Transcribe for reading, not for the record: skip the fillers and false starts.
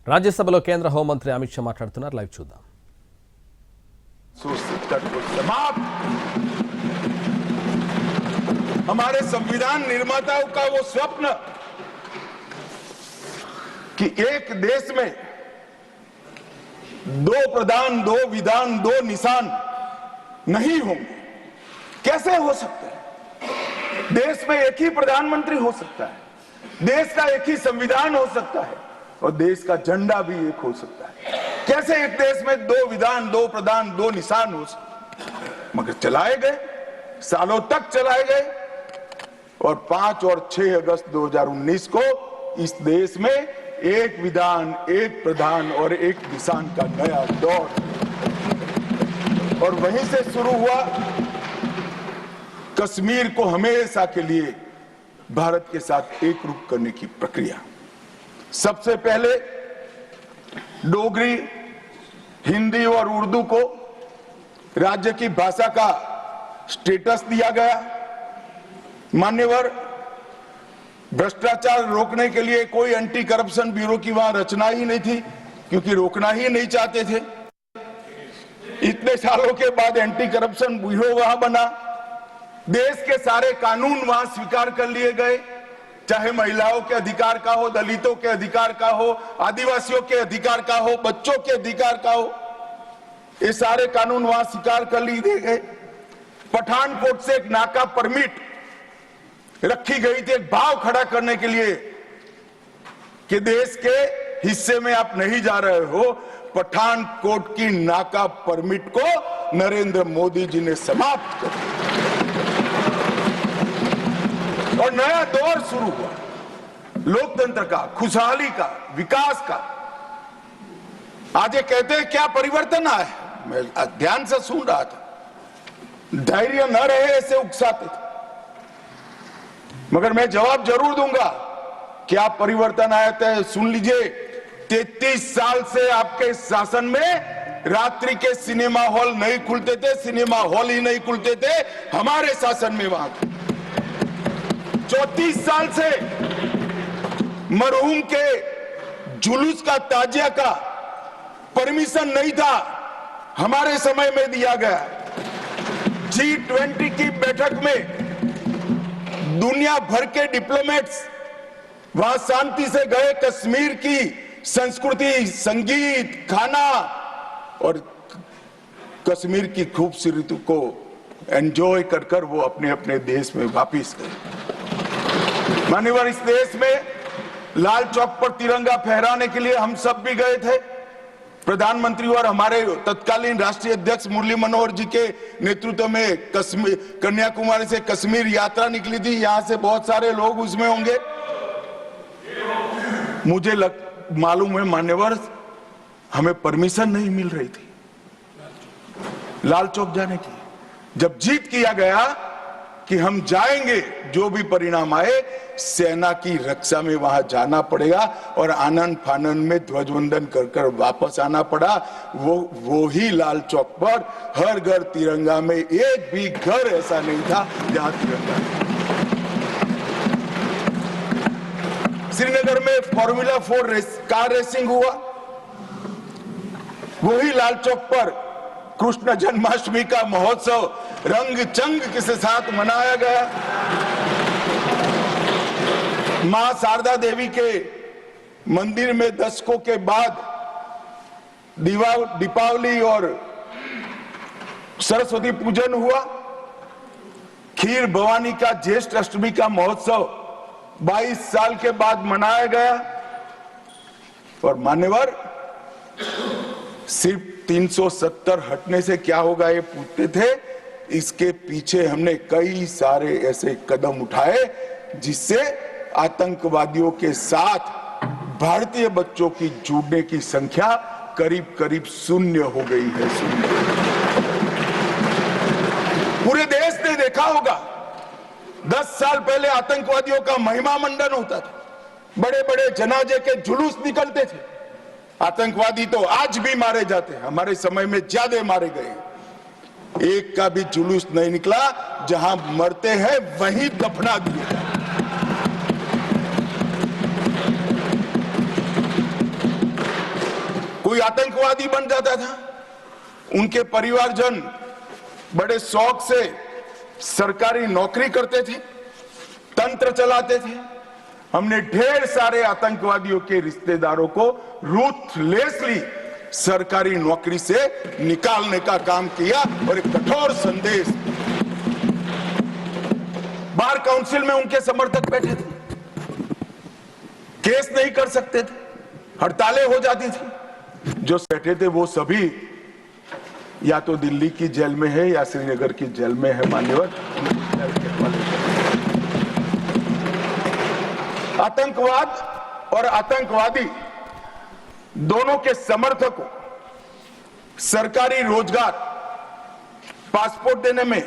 రాజ్యసభలో కేంద్ర హోంమంత్రి అమిత్ షా మాట్లాడుతున్నారు. లైవ్ చూద్దాం. हमारे संविधान निर्माताओं का वो स्वप्न कि एक देश में दो प्रधान, दो विधान, दो निशान नहीं होंगे, कैसे हो सकता है? देश में एक ही प्रधानमंत्री हो सकता है, देश का एक ही संविधान हो सकता है और देश का झंडा भी एक हो सकता है. कैसे एक देश में दो विधान, दो प्रधान, दो निशान हो सकते? मगर चलाए गए, सालों तक चलाए गए और 5 और 6 अगस्त 2019 को इस देश में एक विधान, एक प्रधान और एक निशान का नया दौर, और वहीं से शुरू हुआ कश्मीर को हमेशा के लिए भारत के साथ एक रूप करने की प्रक्रिया. सबसे पहले डोगरी, हिंदी और उर्दू को राज्य की भाषा का स्टेटस दिया गया. मान्यवर, भ्रष्टाचार रोकने के लिए कोई एंटी करप्शन ब्यूरो की वहां रचना ही नहीं थी, क्योंकि रोकना ही नहीं चाहते थे. इतने सालों के बाद एंटी करप्शन ब्यूरो वहां बना. देश के सारे कानून वहां स्वीकार कर लिए गए, चाहे महिलाओं के अधिकार का हो, दलितों के अधिकार का हो, आदिवासियों के अधिकार का हो, बच्चों के अधिकार का हो, ये सारे कानून वहां स्वीकार कर लिए गए. पठानकोट से एक नाका परमिट रखी गई थी, एक भाव खड़ा करने के लिए कि देश के हिस्से में आप नहीं जा रहे हो. पठानकोट की नाका परमिट को नरेंद्र मोदी जी ने समाप्त कर दिया और नया दौर शुरू हुआ, लोकतंत्र का, खुशहाली का, विकास का. आज ये कहते हैं क्या परिवर्तन आया है? मैं ध्यान से सुन रहा था, धैर्य न रहे ऐसे उकसाते थे, मगर मैं जवाब जरूर दूंगा. क्या परिवर्तन आया था? सुन लीजिए. 33 साल से आपके शासन में रात्रि के सिनेमा हॉल नहीं खुलते थे, सिनेमा हॉल ही नहीं खुलते थे हमारे शासन में. वहां 34 साल से मरहूम के जुलूस का, ताजिया का परमिशन नहीं था, हमारे समय में दिया गया. G20 की बैठक में दुनिया भर के डिप्लोमेट्स वहां शांति से गए. कश्मीर की संस्कृति, संगीत, खाना और कश्मीर की खूबसूरती को एंजॉय कर कर वो अपने अपने देश में वापिस गए. मान्यवर, इस देश में लाल चौक पर तिरंगा फहराने के लिए हम सब भी गए थे. प्रधानमंत्री और हमारे तत्कालीन राष्ट्रीय अध्यक्ष मुरली मनोहर जी के नेतृत्व में कश्मीर, कन्याकुमारी से कश्मीर यात्रा निकली थी. यहां से बहुत सारे लोग उसमें होंगे. मुझे मालूम है मान्यवर, हमें परमिशन नहीं मिल रही थी लाल चौक जाने की. जब जीत किया गया कि हम जाएंगे, जो भी परिणाम आए, सेना की रक्षा में वहां जाना पड़ेगा और आनंद फानन में ध्वजवंदन कर कर वापस आना पड़ा. वो ही लाल चौक पर हर घर तिरंगा में, एक भी घर ऐसा नहीं था जहां तिरंगा. श्रीनगर में फॉर्मूला 4 कार रेसिंग हुआ, वही लाल चौक पर कृष्ण जन्माष्टमी का महोत्सव रंग चंग के साथ मनाया गया. मां शारदा देवी के मंदिर में दशकों के बाद दीपावली और सरस्वती पूजन हुआ. खीर भवानी का ज्येष्ठ अष्टमी का महोत्सव 22 साल के बाद मनाया गया. और मान्यवर, सिर्फ 370 हटने से क्या होगा ये पूछते थे. इसके पीछे हमने कई सारे ऐसे कदम उठाए जिससे आतंकवादियों के साथ भारतीय बच्चों की जुड़ने की संख्या करीब करीब 0 हो गई है. पूरे देश ने देखा होगा, 10 साल पहले आतंकवादियों का महिमा मंडन होता था, बड़े बड़े जनाजे के जुलूस निकलते थे. आतंकवादी तो आज भी मारे जाते हैं, हमारे समय में ज्यादा मारे गए. एक का भी जुलूस नहीं निकला, जहां मरते हैं वहीं दफना दिए. कोई आतंकवादी बन जाता था। उनके परिवारजन बड़े शौक से सरकारी नौकरी करते थे, तंत्र चलाते थे। हमने ढेर सारे आतंकवादियों के रिश्तेदारों को रूथलेसली सरकारी नौकरी से निकालने का काम किया और एक कठोर संदेश। बार काउंसिल में उनके समर्थक बैठे थे, केस नहीं कर सकते थे, हड़तालें हो जाती थी। जो बैठे थे वो सभी या तो दिल्ली की जेल में है या श्रीनगर की जेल में है। मान्यवर, आतंकवाद और आतंकवादी दोनों के समर्थकों सरकारी रोजगार, पासपोर्ट देने में